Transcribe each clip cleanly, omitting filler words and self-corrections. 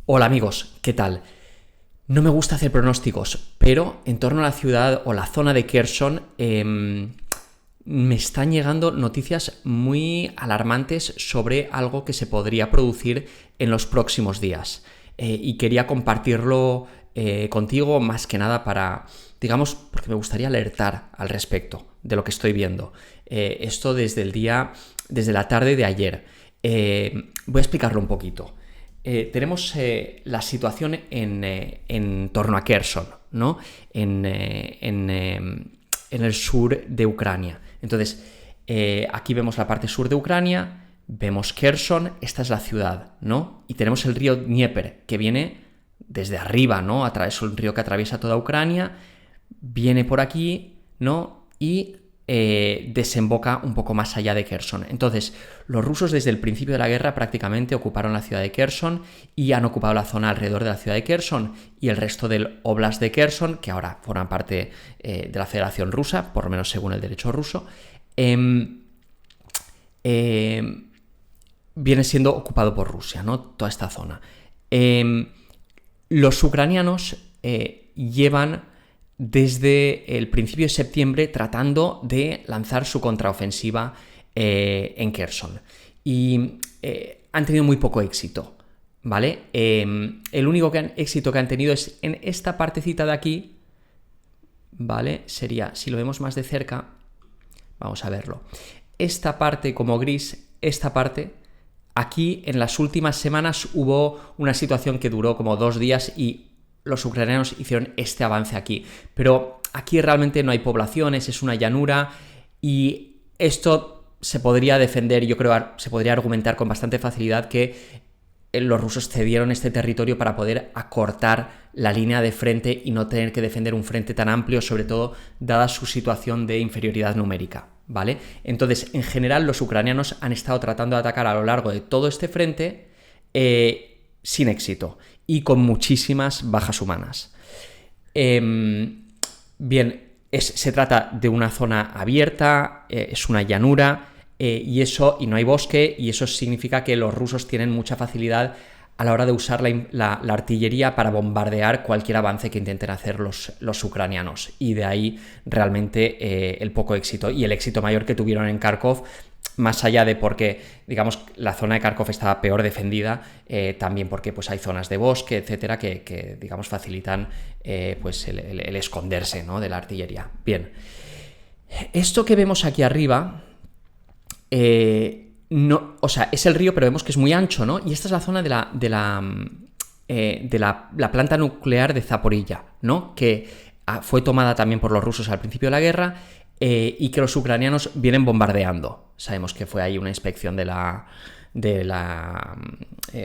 Hola amigos, ¿qué tal? No me gusta hacer pronósticos, pero en torno a la ciudad o la zona de Kherson me están llegando noticias muy alarmantes sobre algo que se podría producir en los próximos días. Y quería compartirlo contigo más que nada para, digamos, porque me gustaría alertar al respecto de lo que estoy viendo. Esto desde la tarde de ayer. Voy a explicarlo un poquito. Tenemos la situación en torno a Kherson, ¿no? En el sur de Ucrania. Entonces, aquí vemos la parte sur de Ucrania, vemos Kherson, esta es la ciudad, ¿no? Y tenemos el río Dnieper, que viene desde arriba, ¿no? Es un río que atraviesa toda Ucrania, viene por aquí, ¿no? Y desemboca un poco más allá de Kherson. Entonces, los rusos desde el principio de la guerra prácticamente ocuparon la ciudad de Kherson y han ocupado la zona alrededor de la ciudad de Kherson y el resto del Oblast de Kherson, que ahora forman parte de la Federación Rusa, por lo menos según el derecho ruso, viene siendo ocupado por Rusia, ¿no? Toda esta zona. Los ucranianos llevan desde el principio de septiembre tratando de lanzar su contraofensiva en Kherson. Y han tenido muy poco éxito, ¿vale? El único éxito que han tenido es en esta partecita de aquí, ¿vale? Sería, si lo vemos más de cerca, vamos a verlo. Esta parte como gris, esta parte, aquí en las últimas semanas hubo una situación que duró como 2 días y los ucranianos hicieron este avance aquí. Pero aquí realmente no hay poblaciones, es una llanura y esto se podría defender, yo creo, se podría argumentar con bastante facilidad que los rusos cedieron este territorio para poder acortar la línea de frente y no tener que defender un frente tan amplio, sobre todo dada su situación de inferioridad numérica, ¿vale? Entonces, en general, los ucranianos han estado tratando de atacar a lo largo de todo este frente sin éxito y con muchísimas bajas humanas. Bien, se trata de una zona abierta, es una llanura, y no hay bosque, y eso significa que los rusos tienen mucha facilidad a la hora de usar la artillería para bombardear cualquier avance que intenten hacer los ucranianos. Y de ahí realmente el poco éxito. Y el éxito mayor que tuvieron en Kharkov, más allá de porque, digamos, la zona de Kharkov estaba peor defendida, también porque pues, hay zonas de bosque, etcétera, que digamos, facilitan pues el esconderse, ¿no? De la artillería. Bien. Esto que vemos aquí arriba... no, o sea, es el río, pero vemos que es muy ancho, ¿no? Y esta es la zona de la planta nuclear de Zaporilla, ¿no? Que fue tomada también por los rusos al principio de la guerra y que los ucranianos vienen bombardeando. Sabemos que fue ahí una inspección de la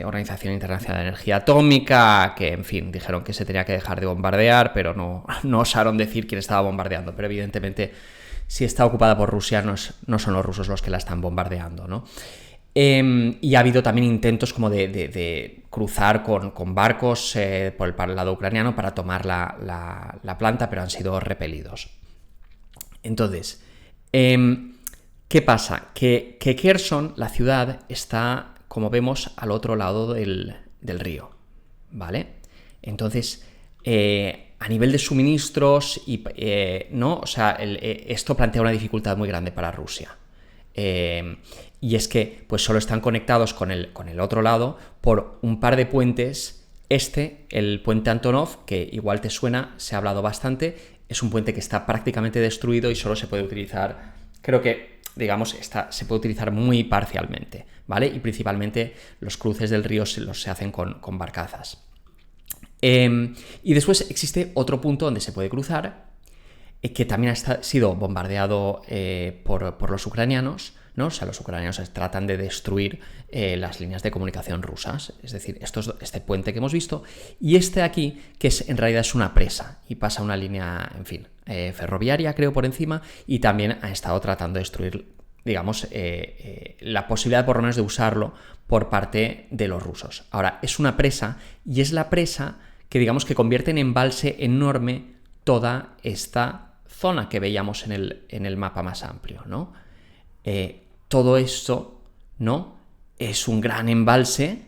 Organización Internacional de Energía Atómica, que, en fin, dijeron que se tenía que dejar de bombardear, pero no osaron decir quién estaba bombardeando, pero evidentemente... si está ocupada por Rusia, no son los rusos los que la están bombardeando, ¿no? Y ha habido también intentos como de cruzar con barcos por el lado ucraniano para tomar la planta, pero han sido repelidos. Entonces, ¿qué pasa? Que Kherson, la ciudad, está, como vemos, al otro lado del río, ¿vale? Entonces... a nivel de suministros, ¿no? O sea, esto plantea una dificultad muy grande para Rusia. Y es que pues solo están conectados con el otro lado por un par de puentes. El puente Antonov, que igual te suena, se ha hablado bastante, es un puente que está prácticamente destruido y solo se puede utilizar, creo que, digamos, se puede utilizar muy parcialmente, ¿vale? Y principalmente los cruces del río se hacen con barcazas. Y después existe otro punto donde se puede cruzar, que también ha sido bombardeado por los ucranianos, ¿no? O sea, los ucranianos tratan de destruir las líneas de comunicación rusas, es decir, este puente que hemos visto, y este aquí, que en realidad es una presa, y pasa una línea, en fin, ferroviaria, creo, por encima, y también ha estado tratando de destruir, digamos, la posibilidad por lo menos de usarlo por parte de los rusos. Ahora, es una presa, y es la presa que digamos que convierte en embalse enorme toda esta zona que veíamos en el mapa más amplio, ¿no? Todo esto, ¿no? Es un gran embalse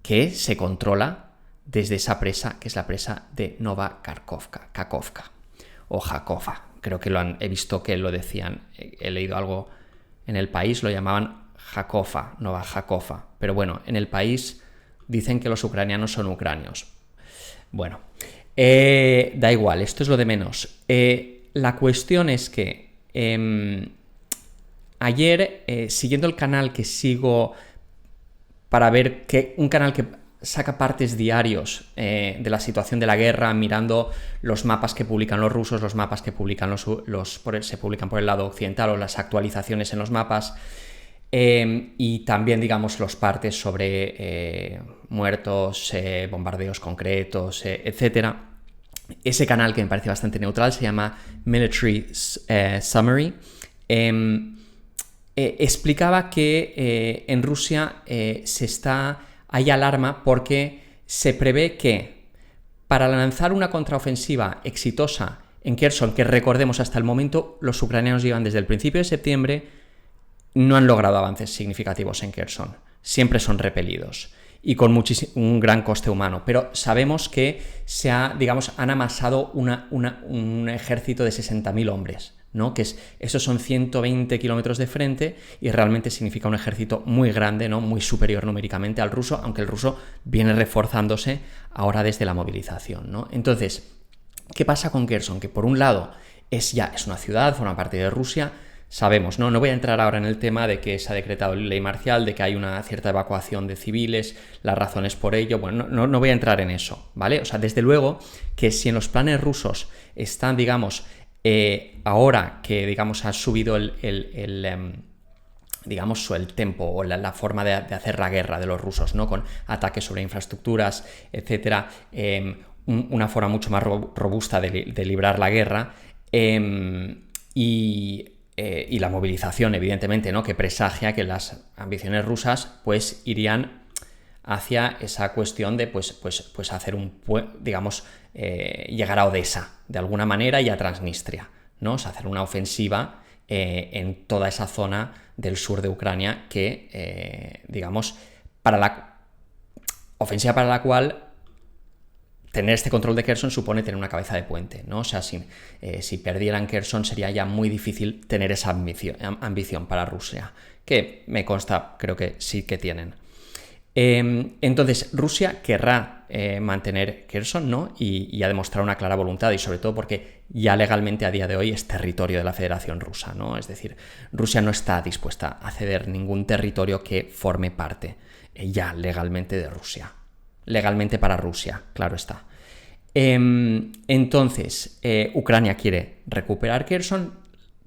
que se controla desde esa presa, que es la presa de Nova Kakhovka o Jakova. Creo que he visto que lo decían, he leído algo en El País, lo llamaban Jakova, Nova Jakova. Pero bueno, en El País dicen que los ucranianos son ucranios. Bueno, da igual, esto es lo de menos. La cuestión es que ayer, siguiendo el canal que sigo para ver un canal que saca partes diarios de la situación de la guerra, mirando los mapas que publican los rusos, los mapas que publican se publican por el lado occidental, o las actualizaciones en los mapas, y también, digamos, los partes sobre muertos, bombardeos concretos, etcétera. Ese canal, que me parece bastante neutral, se llama Military Summary. Explicaba que en Rusia hay alarma porque se prevé que para lanzar una contraofensiva exitosa en Kherson, que recordemos hasta el momento los ucranianos llevan desde el principio de septiembre, no han logrado avances significativos en Kherson, siempre son repelidos y con un gran coste humano, pero sabemos que han amasado un ejército de 60.000 hombres, ¿no? Esos son 120 kilómetros de frente y realmente significa un ejército muy grande, ¿no? Muy superior numéricamente al ruso, aunque el ruso viene reforzándose ahora desde la movilización, ¿no? Entonces, ¿qué pasa con Kherson? Que por un lado es una ciudad, forma parte de Rusia. Sabemos, ¿no? No voy a entrar ahora en el tema de que se ha decretado ley marcial, de que hay una cierta evacuación de civiles, las razones por ello. Bueno, no voy a entrar en eso, ¿vale? O sea, desde luego que si en los planes rusos están, digamos, ahora que, digamos, ha subido el tempo o la forma de hacer la guerra de los rusos, ¿no? Con ataques sobre infraestructuras, etcétera, una forma mucho más robusta de librar la guerra, y la movilización, evidentemente, ¿no? Que presagia que las ambiciones rusas pues irían hacia esa cuestión de pues hacer llegar a Odessa de alguna manera y a Transnistria, ¿no? O sea, hacer una ofensiva en toda esa zona del sur de Ucrania que, ofensiva para la cual tener este control de Kherson supone tener una cabeza de puente, ¿no? O sea, si perdieran Kherson sería ya muy difícil tener esa ambición para Rusia, que me consta, creo que sí que tienen. Entonces, Rusia querrá mantener Kherson, ¿no? Y ha demostrado una clara voluntad, y sobre todo porque ya legalmente a día de hoy es territorio de la Federación Rusa, ¿no? Es decir, Rusia no está dispuesta a ceder ningún territorio que forme parte ya legalmente de Rusia. Legalmente para Rusia, claro está. Entonces, Ucrania quiere recuperar Kherson,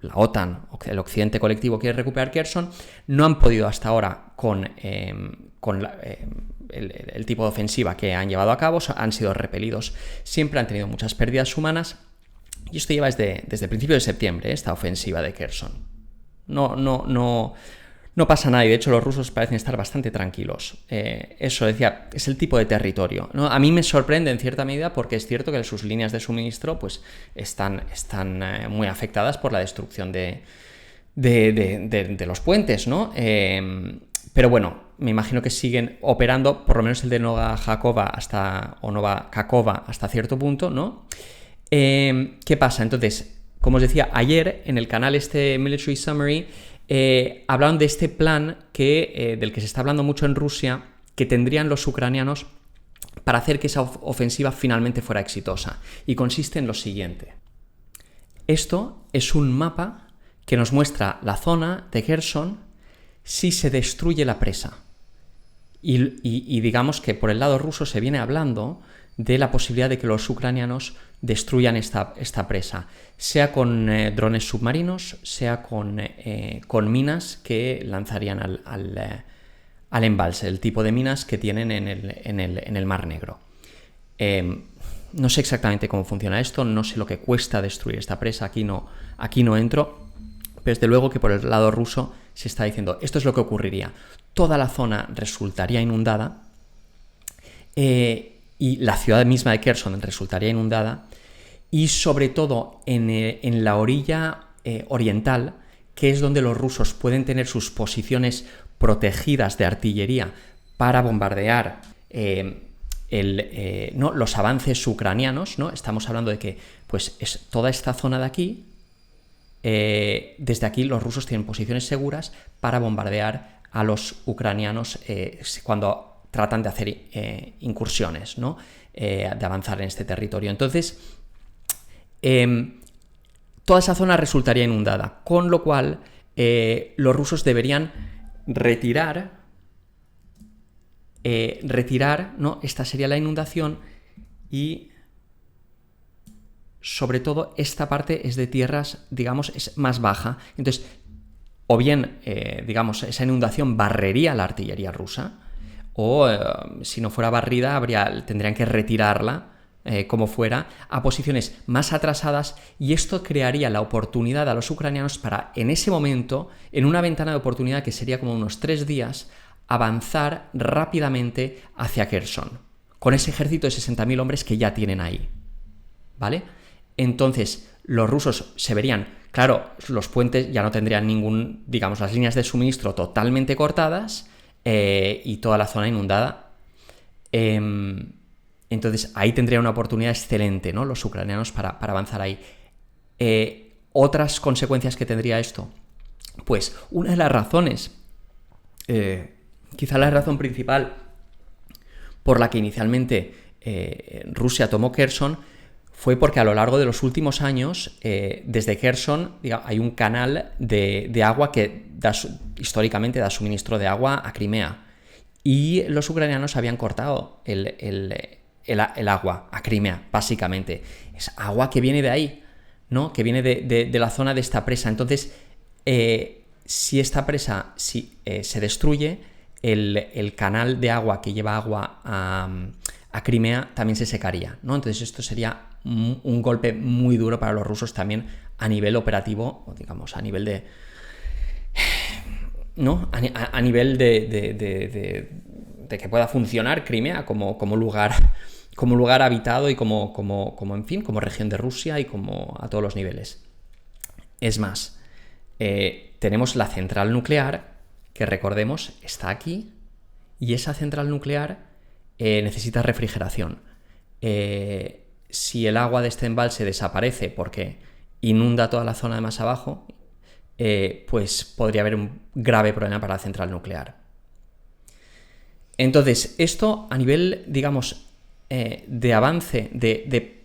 la OTAN, el occidente colectivo, quiere recuperar Kherson. No han podido hasta ahora con el tipo de ofensiva que han llevado a cabo, han sido repelidos, siempre han tenido muchas pérdidas humanas, y esto lleva desde el principio de septiembre, esta ofensiva de Kherson. No pasa nada, y de hecho los rusos parecen estar bastante tranquilos. Eso decía, es el tipo de territorio, ¿no? A mí me sorprende en cierta medida porque es cierto que sus líneas de suministro pues están muy afectadas por la destrucción de los puentes, ¿no? Pero bueno, me imagino que siguen operando, por lo menos el de Nova Kakhovka hasta cierto punto, ¿no? ¿Qué pasa? Entonces, como os decía, ayer en el canal Military Summary hablaron de este plan del que se está hablando mucho en Rusia, que tendrían los ucranianos para hacer que esa ofensiva finalmente fuera exitosa. Y consiste en lo siguiente. Esto es un mapa que nos muestra la zona de Kherson si se destruye la presa. Y digamos que por el lado ruso se viene hablando de la posibilidad de que los ucranianos destruyan esta presa, sea con drones submarinos, sea con minas que lanzarían al embalse, el tipo de minas que tienen en el Mar Negro. No sé exactamente cómo funciona esto, no sé lo que cuesta destruir esta presa, aquí no entro, pero desde luego que por el lado ruso se está diciendo, esto es lo que ocurriría, toda la zona resultaría inundada, y la ciudad misma de Kherson resultaría inundada, y sobre todo en la orilla oriental, que es donde los rusos pueden tener sus posiciones protegidas de artillería para bombardear ¿no? los avances ucranianos, ¿no? Estamos hablando de que pues, es toda esta zona de aquí, desde aquí los rusos tienen posiciones seguras para bombardear a los ucranianos cuando tratan de hacer incursiones, ¿no? De avanzar en este territorio. Entonces, toda esa zona resultaría inundada, con lo cual los rusos deberían retirar, ¿no? Esta sería la inundación y sobre todo esta parte es de tierras, digamos, es más baja. Entonces, o bien, digamos, esa inundación barrería la artillería rusa, o si no fuera barrida, tendrían que retirarla, como fuera, a posiciones más atrasadas, y esto crearía la oportunidad a los ucranianos para, en ese momento, en una ventana de oportunidad que sería como unos 3 días, avanzar rápidamente hacia Kherson, con ese ejército de 60.000 hombres que ya tienen ahí, ¿vale? Entonces, los rusos se verían, claro, los puentes ya no tendrían digamos, las líneas de suministro totalmente cortadas y toda la zona inundada. Entonces, ahí tendrían una oportunidad excelente, ¿no? Los ucranianos para avanzar ahí. Otras consecuencias que tendría esto, pues una de las razones, quizá la razón principal por la que inicialmente Rusia tomó Kherson, fue porque a lo largo de los últimos años, desde Kherson, hay un canal de agua que históricamente da suministro de agua a Crimea. Y los ucranianos habían cortado el agua a Crimea, básicamente. Es agua que viene de ahí, ¿no? Que viene de la zona de esta presa. Entonces, si esta presa se destruye, el canal de agua que lleva agua a Crimea también se secaría, ¿no? Entonces esto sería un golpe muy duro para los rusos también a nivel operativo, o digamos a nivel de, ¿no? A nivel de que pueda funcionar Crimea como lugar habitado y en fin, como región de Rusia y como a todos los niveles. Es más, tenemos la central nuclear, que recordemos está aquí, y esa central nuclear necesita refrigeración. Si el agua de este embalse desaparece porque inunda toda la zona de más abajo, pues podría haber un grave problema para la central nuclear. Entonces, esto a nivel, digamos, de avance, de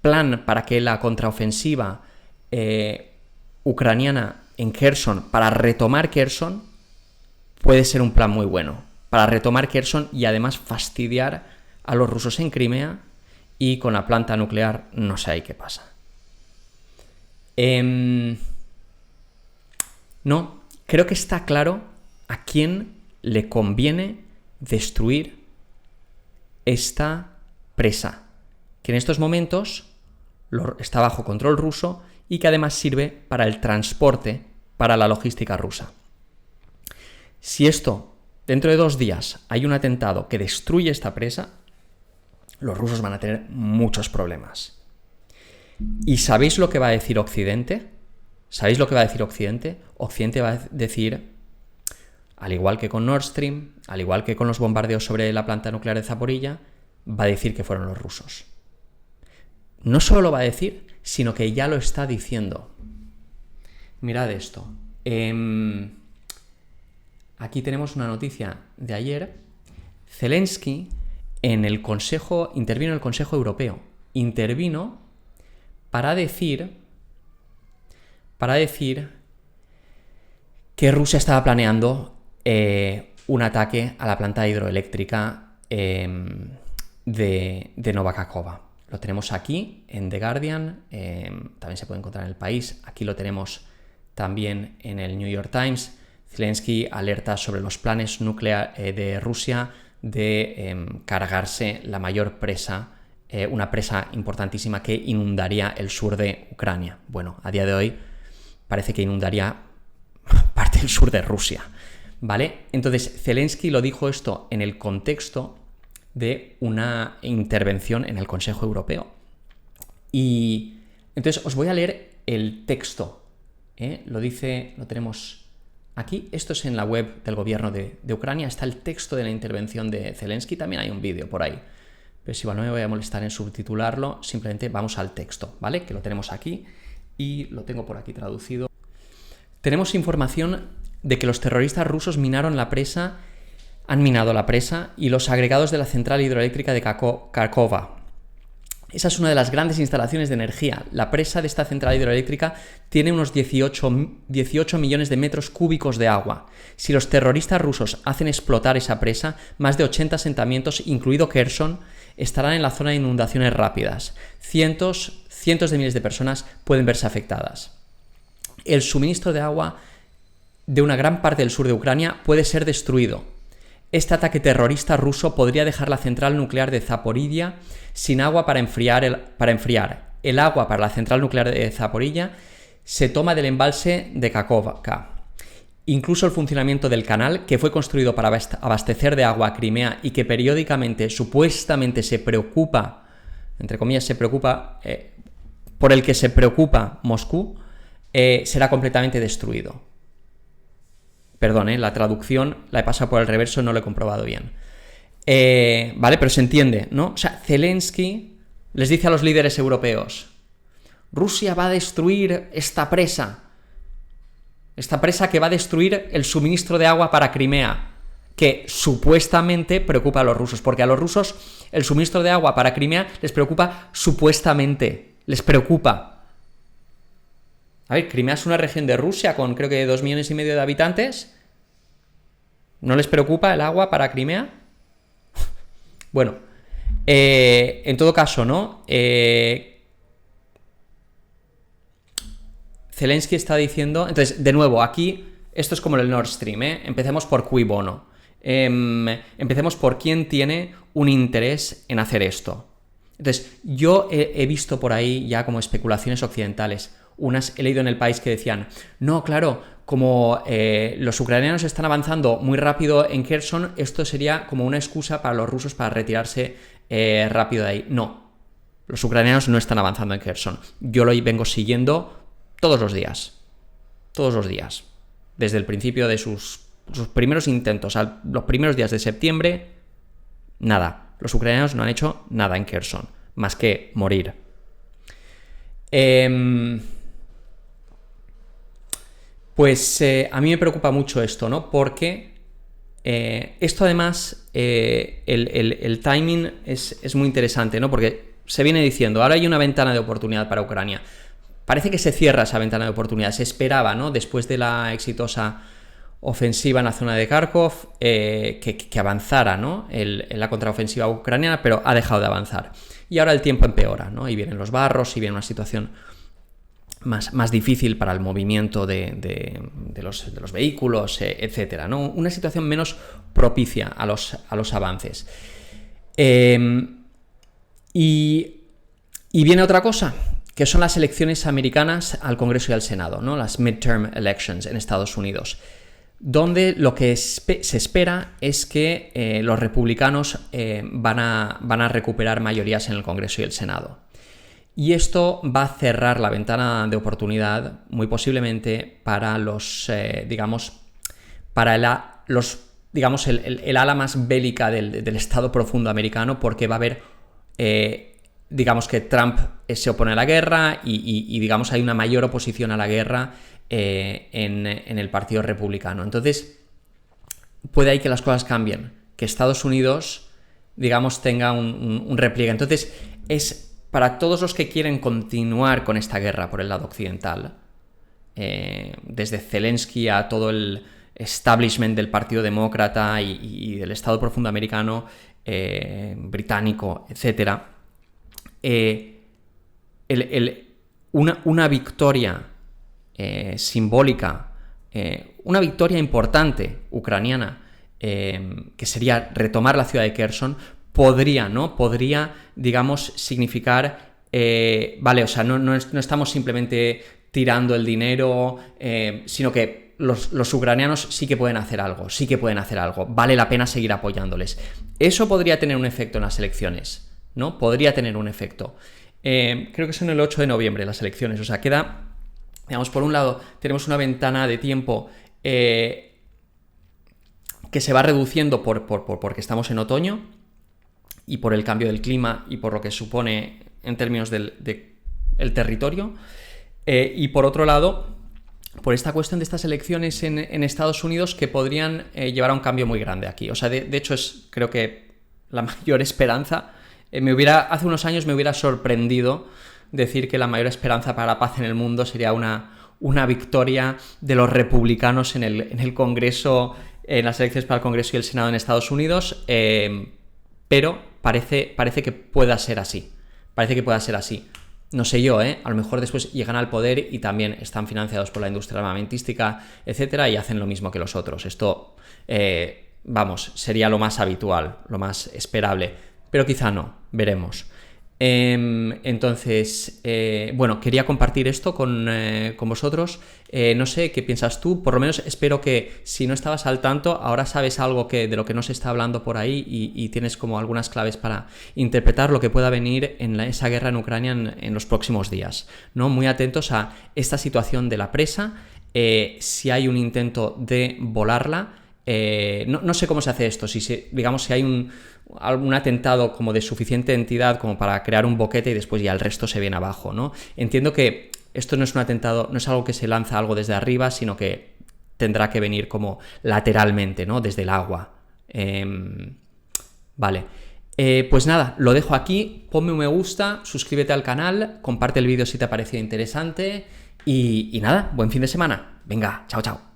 plan para que la contraofensiva ucraniana en Kherson, para retomar Kherson, puede ser un plan muy bueno. Para retomar Kherson y además fastidiar a los rusos en Crimea, y con la planta nuclear no sé ahí qué pasa. No, creo que está claro a quién le conviene destruir esta presa, que en estos momentos está bajo control ruso y que además sirve para el transporte, para la logística rusa. Si dentro de 2 días hay un atentado que destruye esta presa, los rusos van a tener muchos problemas. ¿Y sabéis lo que va a decir Occidente? ¿Sabéis lo que va a decir Occidente? Occidente va a decir, al igual que con Nord Stream, al igual que con los bombardeos sobre la planta nuclear de Zaporilla, va a decir que fueron los rusos. No solo lo va a decir, sino que ya lo está diciendo. Mirad esto. Aquí tenemos una noticia de ayer. Zelensky intervino en el Consejo Europeo. Intervino para decir que Rusia estaba planeando un ataque a la planta hidroeléctrica de Nova Kakhovka. Lo tenemos aquí en The Guardian, también se puede encontrar en El País. Aquí lo tenemos también en el New York Times. Zelensky alerta sobre los planes de Rusia de cargarse la mayor presa, una presa importantísima que inundaría el sur de Ucrania. Bueno, a día de hoy parece que inundaría parte del sur de Rusia, ¿vale? Entonces, Zelensky lo dijo esto en el contexto de una intervención en el Consejo Europeo. Y entonces os voy a leer el texto, lo tenemos aquí, esto es en la web del gobierno de Ucrania, está el texto de la intervención de Zelensky, también hay un vídeo por ahí. Pero si igual no me voy a molestar en subtitularlo, simplemente vamos al texto, ¿vale? Que lo tenemos aquí y lo tengo por aquí traducido. Tenemos información de que los terroristas rusos han minado la presa y los agregados de la central hidroeléctrica de Kharkova. Esa es una de las grandes instalaciones de energía. La presa de esta central hidroeléctrica tiene unos 18 millones de metros cúbicos de agua. Si los terroristas rusos hacen explotar esa presa, más de 80 asentamientos, incluido Kherson, estarán en la zona de inundaciones rápidas. Cientos de miles de personas pueden verse afectadas. El suministro de agua de una gran parte del sur de Ucrania puede ser destruido. Este ataque terrorista ruso podría dejar la central nuclear de Zaporilla sin agua para enfriar. El agua para la central nuclear de Zaporilla se toma del embalse de Kakhovka. Incluso el funcionamiento del canal, que fue construido para abastecer de agua a Crimea y que periódicamente, supuestamente, entre comillas, por el que se preocupa Moscú, será completamente destruido. Perdón, la traducción la he pasado por el reverso, no lo he comprobado bien. Vale, pero se entiende, ¿no? O sea, Zelensky les dice a los líderes europeos: Rusia va a destruir esta presa que va a destruir el suministro de agua para Crimea, que supuestamente preocupa a los rusos, porque a los rusos el suministro de agua para Crimea les preocupa supuestamente, les preocupa. A ver, Crimea es una región de Rusia con creo que 2,5 millones de habitantes. ¿No les preocupa el agua para Crimea? Bueno, en todo caso, ¿no? Zelensky está diciendo... Entonces, de nuevo, aquí, esto es como el Nord Stream, ¿eh? Empecemos por cui bono. Empecemos por quién tiene un interés en hacer esto. Entonces, yo he visto por ahí ya como especulaciones occidentales. He leído en El País que decían, no, claro, como los ucranianos están avanzando muy rápido en Kherson, esto sería como una excusa para los rusos para retirarse rápido de ahí. No, los ucranianos no están avanzando en Kherson. Yo lo vengo siguiendo todos los días, desde el principio de sus primeros intentos, los primeros días de septiembre, nada. Los ucranianos no han hecho nada en Kherson, más que morir. Pues a mí me preocupa mucho esto, ¿no? Porque esto además, el timing es muy interesante, ¿no? Porque se viene diciendo, ahora hay una ventana de oportunidad para Ucrania. Parece que se cierra esa ventana de oportunidad. Se esperaba, ¿no? Después de la exitosa ofensiva en la zona de Kharkov, que avanzara, ¿no? La contraofensiva ucraniana, pero ha dejado de avanzar. Y ahora el tiempo empeora, ¿no? Y vienen los barros, y viene una situación más difícil para el movimiento de los vehículos, etcétera, ¿no? Una situación menos propicia a los avances. Y viene otra cosa, que son las elecciones americanas al Congreso y al Senado, ¿no? Las midterm elections en Estados Unidos, donde lo que se espera es que los republicanos van a recuperar mayorías en el Congreso y el Senado. Y esto va a cerrar la ventana de oportunidad, muy posiblemente, para el ala más bélica del Estado profundo americano, porque va a haber, digamos que Trump se opone a la guerra y digamos, hay una mayor oposición a la guerra en el Partido Republicano. Entonces, puede ahí que las cosas cambien, que Estados Unidos, digamos, tenga un repliegue. Entonces, es para todos los que quieren continuar con esta guerra por el lado occidental, desde Zelensky a todo el establishment del Partido Demócrata y del Estado profundo americano, británico, etc., una victoria simbólica, una victoria importante ucraniana, que sería retomar la ciudad de Kherson, podría, digamos, significar, vale, o sea, no estamos simplemente tirando el dinero, sino que los ucranianos sí que pueden hacer algo, vale la pena seguir apoyándoles. Eso podría tener un efecto en las elecciones, ¿no? Podría tener un efecto. Creo que son el 8 de noviembre las elecciones, o sea, queda, digamos, por un lado, tenemos una ventana de tiempo que se va reduciendo porque estamos en otoño y por el cambio del clima y por lo que supone en términos del territorio. Y por otro lado, por esta cuestión de estas elecciones en Estados Unidos que podrían llevar a un cambio muy grande aquí. O sea, de hecho creo que la mayor esperanza. Hace unos años me hubiera sorprendido decir que la mayor esperanza para la paz en el mundo sería una victoria de los republicanos en el Congreso, en las elecciones para el Congreso y el Senado en Estados Unidos, pero parece que pueda ser así. Parece que pueda ser así. No sé yo, a lo mejor después llegan al poder y también están financiados por la industria armamentística, etcétera, y hacen lo mismo que los otros. Esto, sería lo más habitual, lo más esperable, pero quizá no, veremos. Entonces, quería compartir esto con vosotros. No sé qué piensas tú, por lo menos espero que si no estabas al tanto, ahora sabes algo de lo que no se está hablando por ahí y tienes como algunas claves para interpretar lo que pueda venir en esa guerra en Ucrania en los próximos días, ¿no? Muy atentos a esta situación de la presa, si hay un intento de volarla. No sé cómo se hace esto, si hay algún atentado como de suficiente entidad como para crear un boquete y después ya el resto se viene abajo, ¿no? Entiendo que esto no es un atentado, no es algo que se lanza algo desde arriba, sino que tendrá que venir como lateralmente, ¿no? Desde el agua. Vale. Pues nada, lo dejo aquí, ponme un me gusta, suscríbete al canal, comparte el vídeo si te ha parecido interesante y nada, buen fin de semana. Venga, chao, chao.